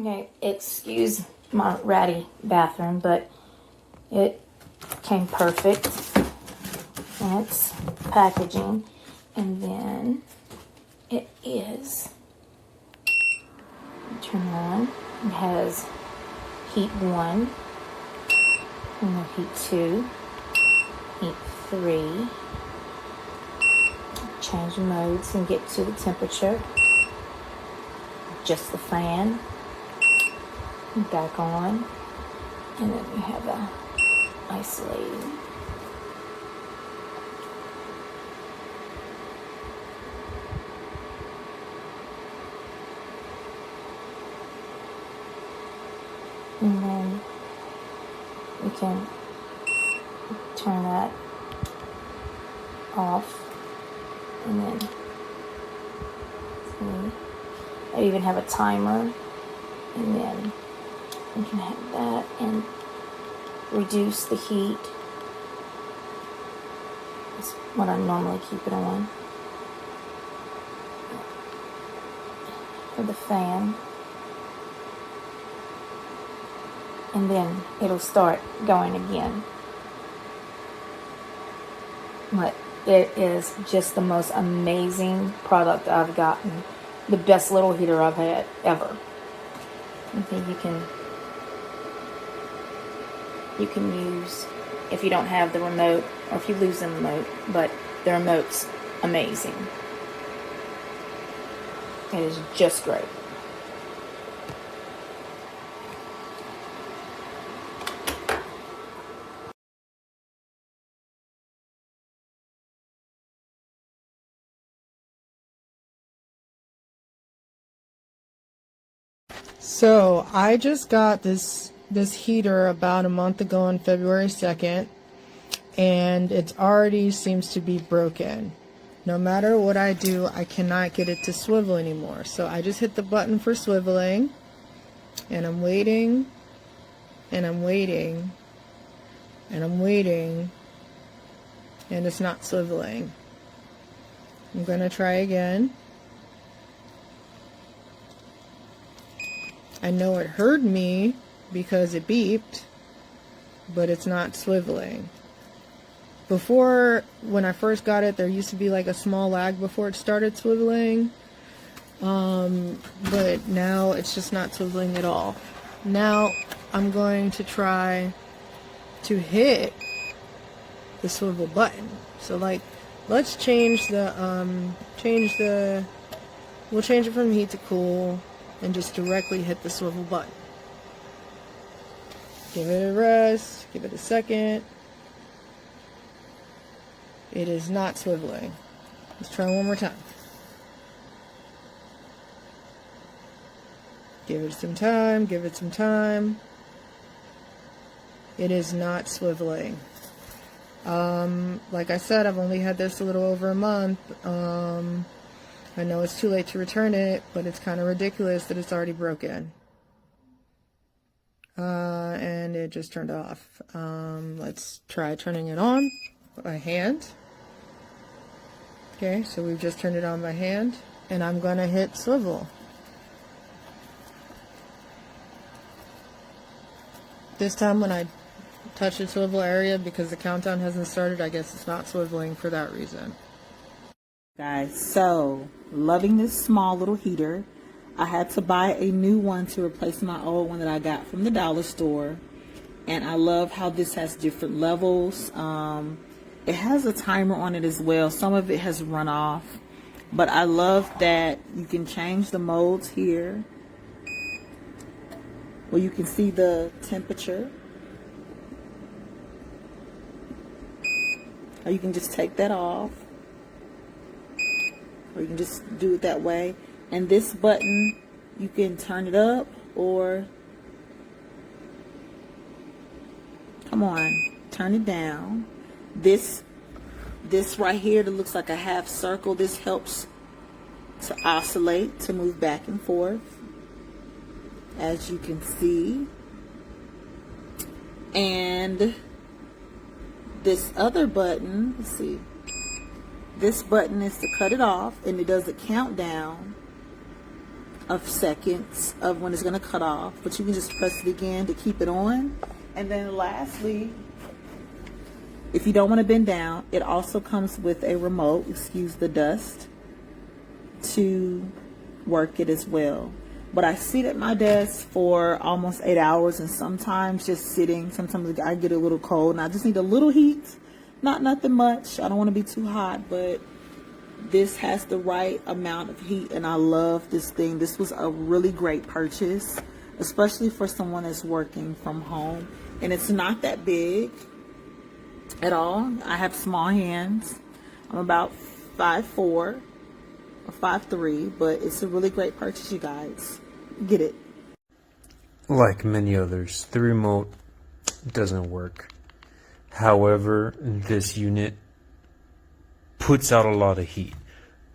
Okay, excuse my ratty bathroom, but it came perfect in its packaging. And then it is, turn it on, it has heat 1, and then heat 2, heat 3. Change modes and get to the temperature. Just the fan. Back on. And then we have a isolated. And then we can turn that off. And then, see, I even have a timer. And then we can have that and reduce the heat. That's what I normally keep it on. For the fan. And then it'll start going again. But it is just the most amazing product I've gotten. The best little heater I've had ever. Okay, you can use if you don't have the remote or if you lose the remote, but the remote's amazing. It is just great. So I just got this heater about a month ago on February 2nd, and it already seems to be broken. No matter what I do, I cannot get it to swivel anymore. So I just hit the button for swiveling, and I'm waiting, and I'm waiting, and I'm waiting, and it's not swiveling. I'm gonna try again. I know it heard me because it beeped, but it's not swiveling. Before, when I first got it, there used to be like a small lag before it started swiveling, but now it's just not swiveling at all. Now I'm going to try to hit the swivel button. So like, let's change the, we'll change it from heat to cool, and just directly hit the swivel button. Give it a rest, give it a second. It is not swiveling. Let's try one more time. Give it some time, give it some time. It is not swiveling. Like I said, I've only had this a little over a month. I know it's too late to return it, but it's kind of ridiculous that it's already broken. And it just turned off. Let's try turning it on by hand. Okay, so we've just turned it on by hand, and I'm going to hit swivel. This time when I touch the swivel area, because the countdown hasn't started, I guess it's not swiveling for that reason. Guys, so loving this small little heater. I had to buy a new one to replace my old one that I got from the dollar store, and I love how this has different levels. It has a timer on it as well. Some of it has run off, but I love that you can change the modes here where you can see the temperature, or you can just take that off, or you can just do it that way. And this button, you can turn it up or, come on, turn it down. This right here that looks like a half circle, this helps to oscillate, to move back and forth, as you can see. And this other button, let's see, this button is to cut it off, and it does a countdown of seconds of when it's going to cut off, but you can just press it again to keep it on. And then lastly, if you don't want to bend down, it also comes with a remote, excuse the dust, to work it as well. But I sit at my desk for almost 8 hours, and sometimes just sitting, sometimes I get a little cold and I just need a little heat. Not nothing much. I don't want to be too hot, but this has the right amount of heat, and I love this thing. This was a really great purchase, especially for someone that's working from home. And it's not that big at all. I have small hands. I'm about 5'4" or 5'3", but it's a really great purchase, you guys. Get it. Like many others, the remote doesn't work. However, this unit puts out a lot of heat,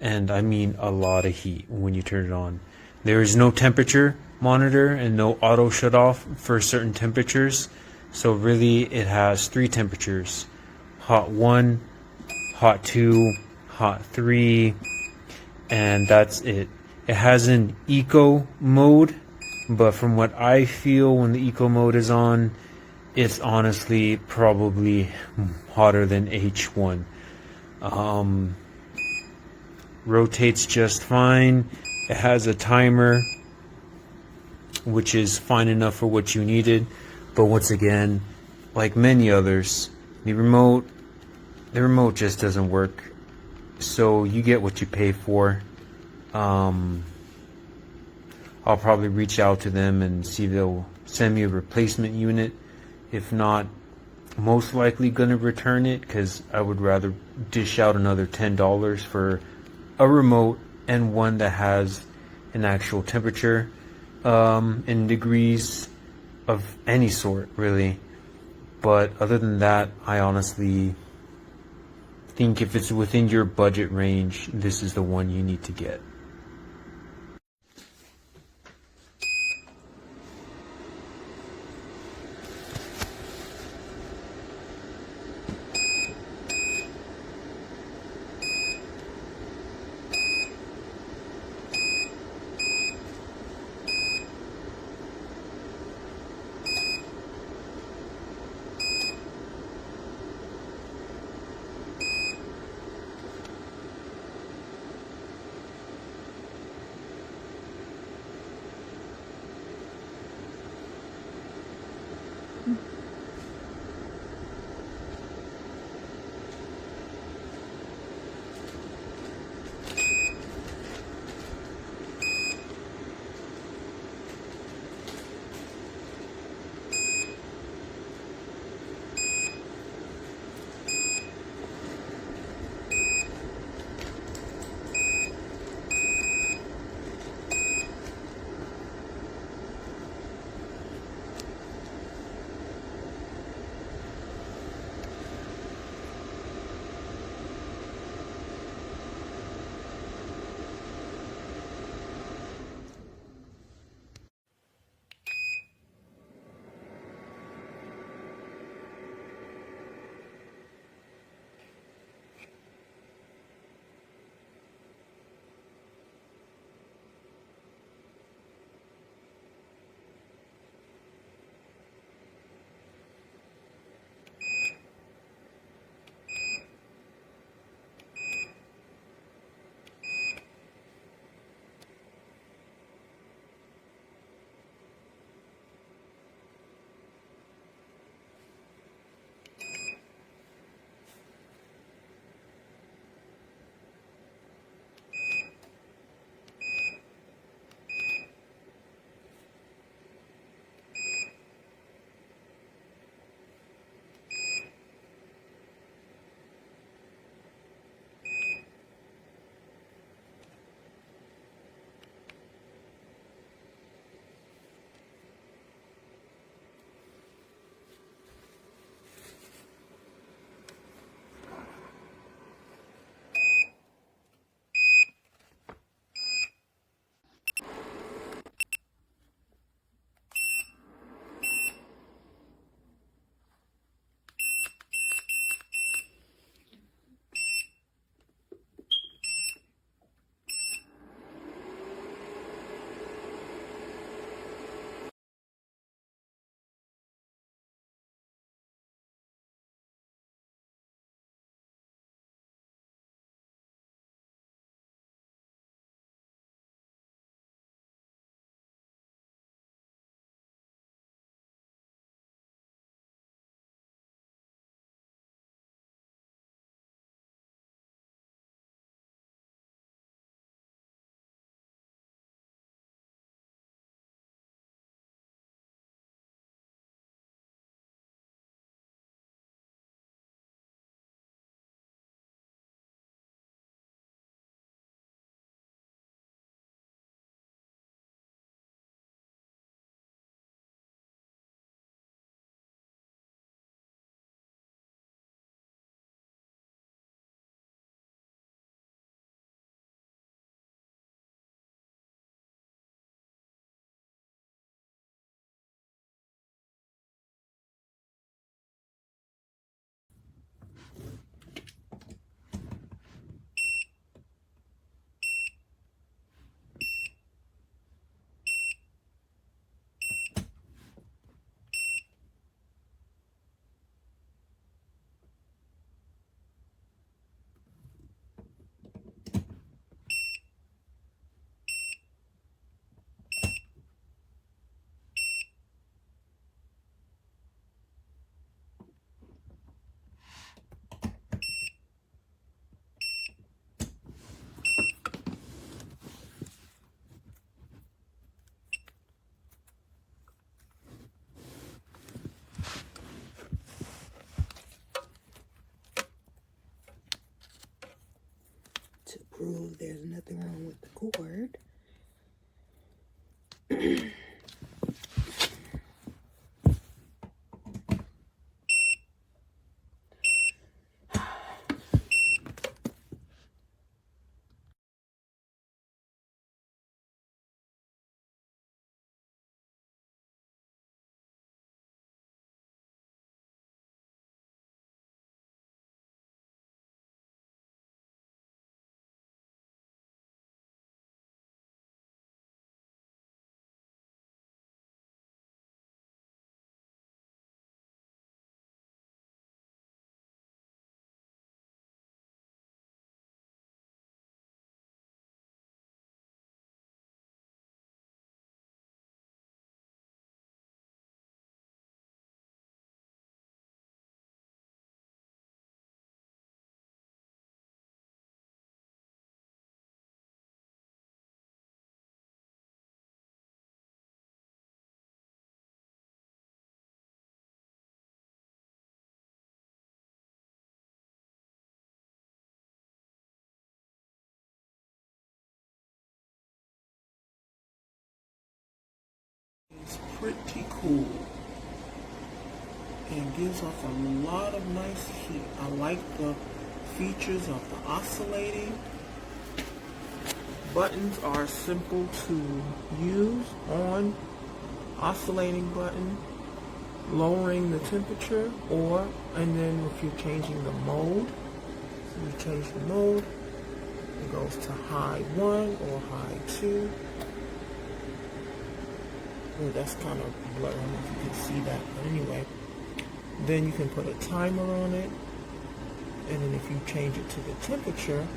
and I mean a lot of heat when you turn it on. There is no temperature monitor and no auto shut off for certain temperatures, so really it has 3 temperatures: hot 1, hot 2, hot 3, and that's it. It has an eco mode, but from what I feel when the eco mode is on, it's honestly probably hotter than H1. Rotates just fine. It has a timer, which is fine enough for what you needed. But once again, like many others, the remote just doesn't work. So you get what you pay for. I'll probably reach out to them and see if they'll send me a replacement unit. If not, most likely gonna return it, because I would rather dish out another $10 for a remote and one that has an actual temperature in degrees of any sort, really. But other than that, I honestly think if it's within your budget range, this is the one you need to get. prove there's nothing wrong with the cord. It's pretty cool and gives off a lot of nice heat. I like the features of the oscillating. Buttons are simple to use. On, oscillating button, lowering the temperature, and then if you're changing the mode, so you change the mode, it goes to high 1 or high 2. Oh, that's kind of blurry. I don't know if you can see that, but anyway. Then you can put a timer on it, and then if you change it to the temperature,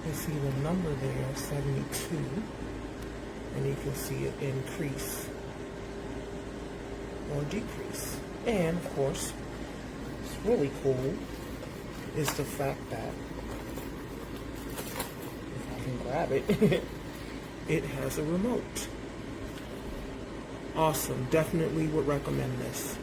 you see the number there, 72, and you can see it increase or decrease. And of course, it's really cool is the fact that, if I can grab it, it has a remote. Awesome. Definitely would recommend this.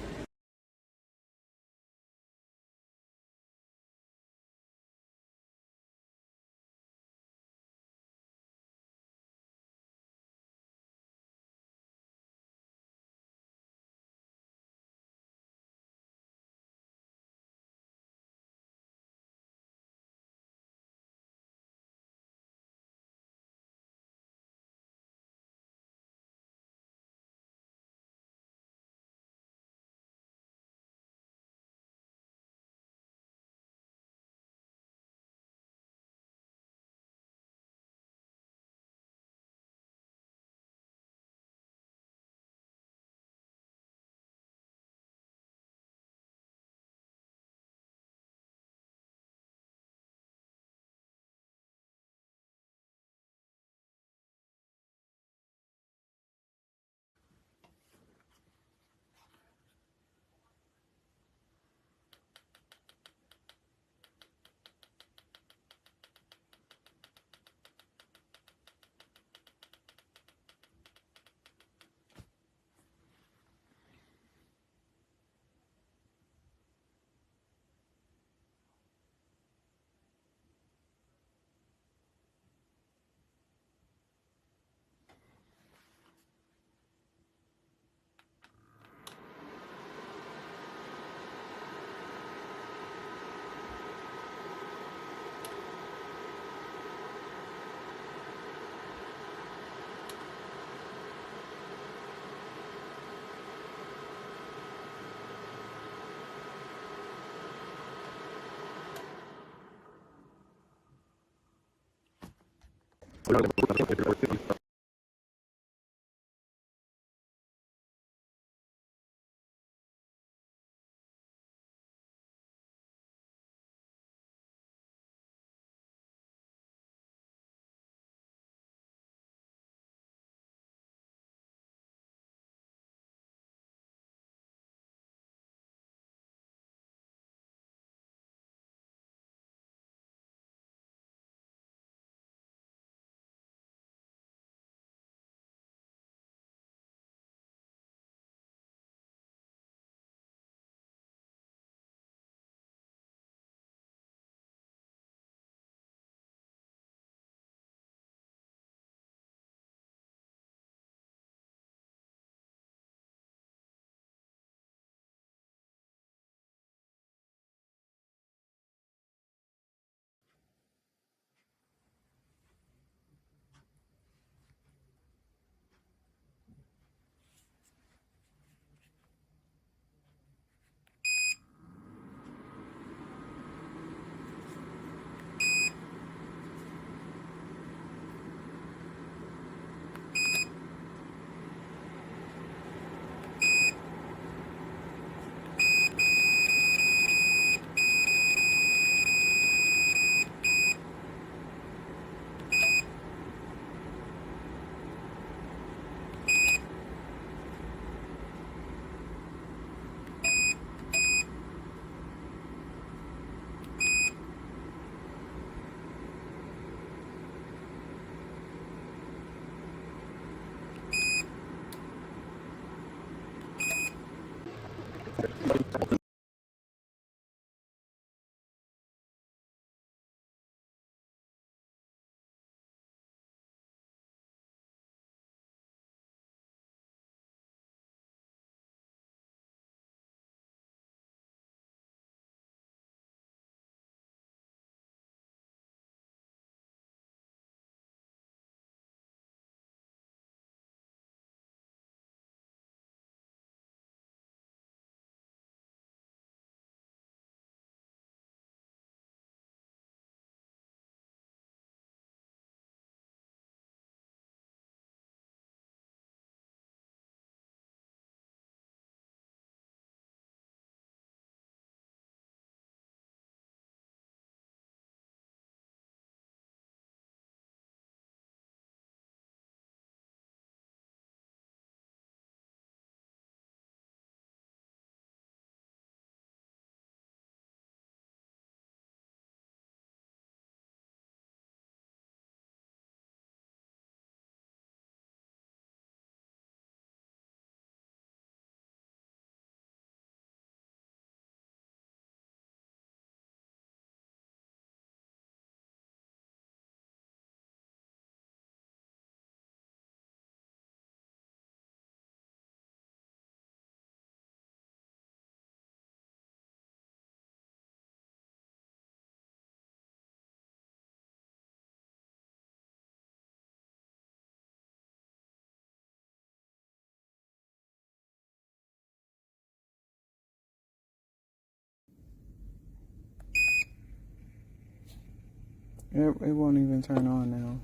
It won't even turn on now.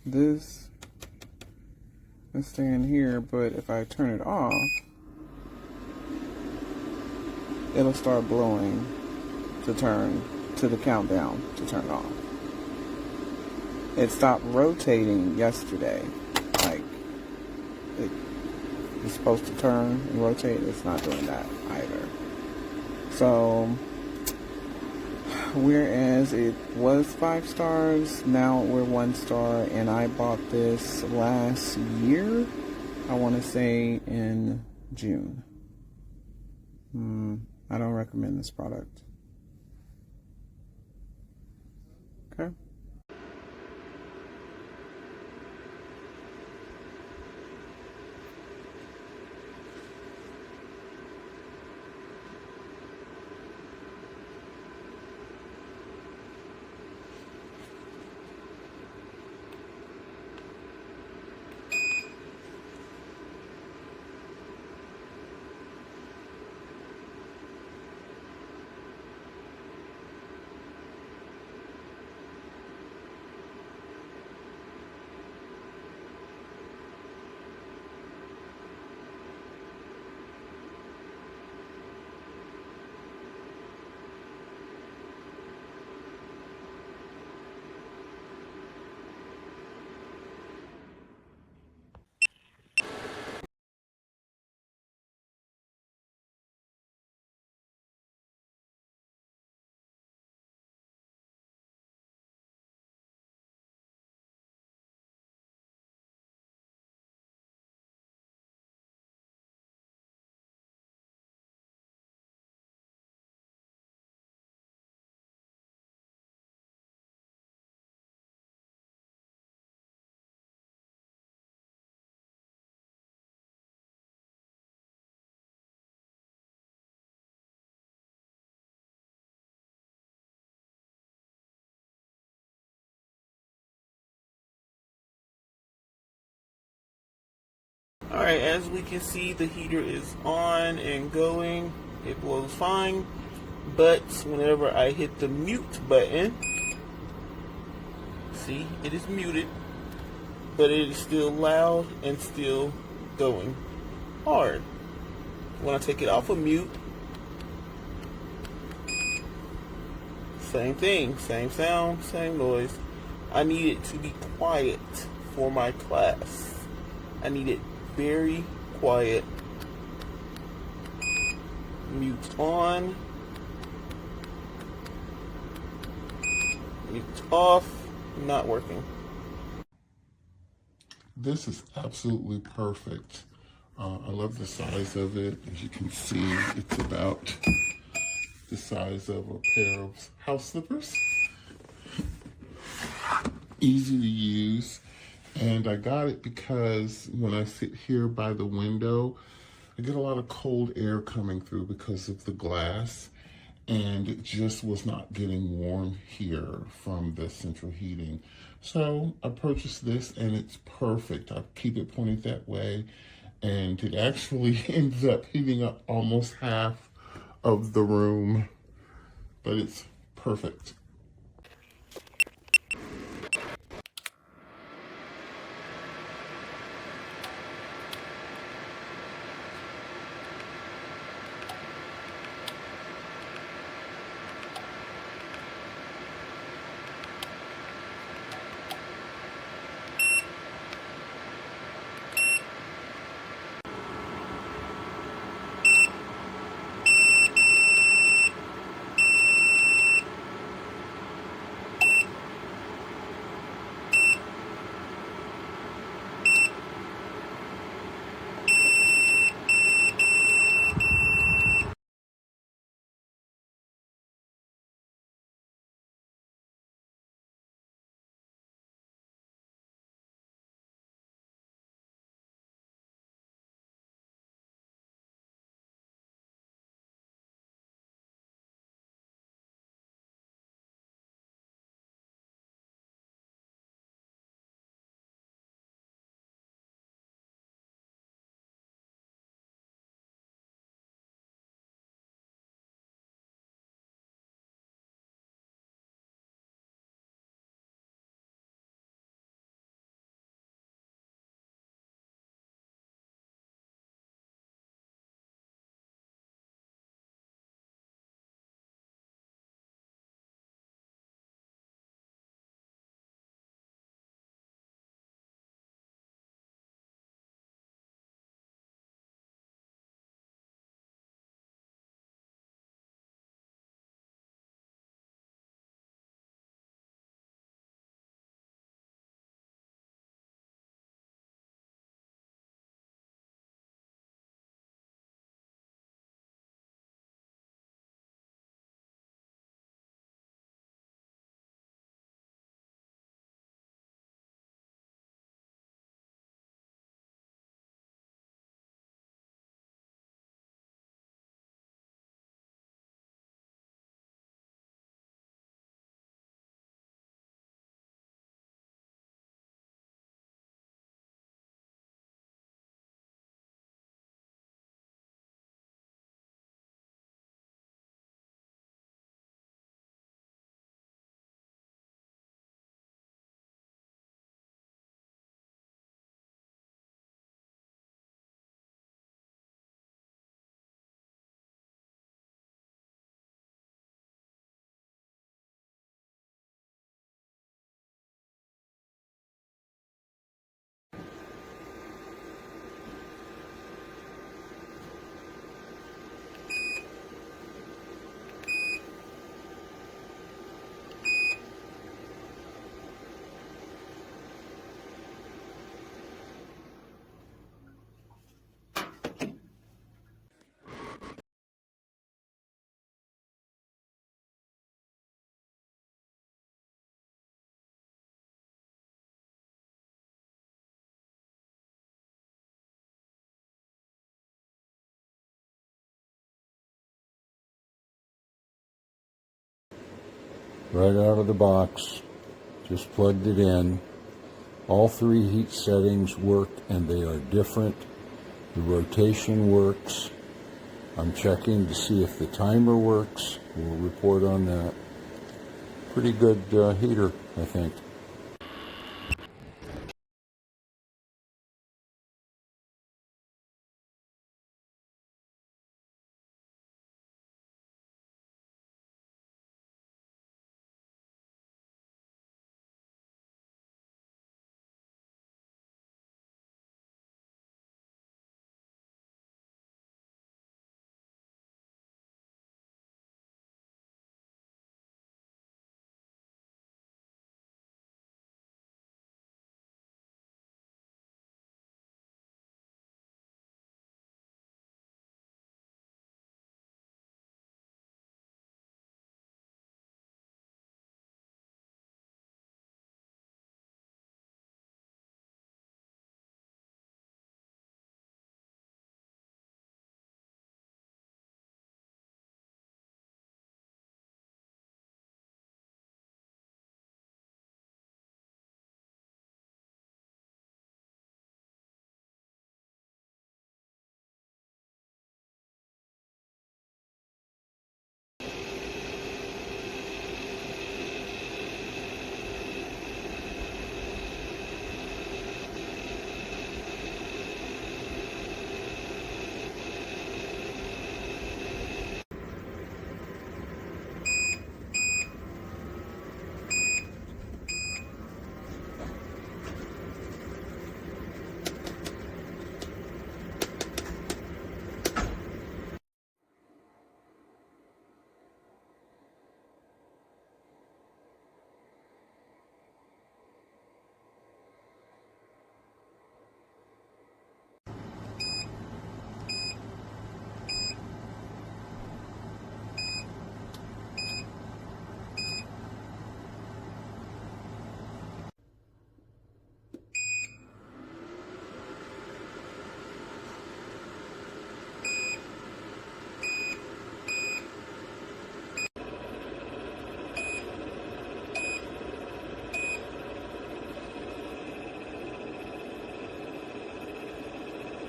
This is staying here, but if I turn it off, it'll start blowing to turn to the countdown to turn off. It stopped rotating yesterday. Like, it's supposed to turn and rotate. It's not doing that either. So, whereas it was 5 stars, now we're 1 star, and I bought this last year, I want to say in June. I don't recommend this product. Okay. Alright, as we can see, the heater is on and going. It blows fine. But whenever I hit the mute button, see, it is muted. But it is still loud and still going hard. When I take it off of mute, same thing, same sound, same noise. I need it to be quiet for my class. I need it very quiet. Mute on. Mute off. Not working. This is absolutely perfect I love the size of it. As you can see, it's about the size of a pair of house slippers. Easy to use. And I got it because when I sit here by the window, I get a lot of cold air coming through because of the glass. And it just was not getting warm here from the central heating. So I purchased this and it's perfect. I keep it pointed that way. And it actually ends up heating up almost half of the room, but it's perfect. Right out of the box, just plugged it in. All three heat settings work and they are different. The rotation works. I'm checking to see if the timer works. We'll report on that. Pretty good heater, I think.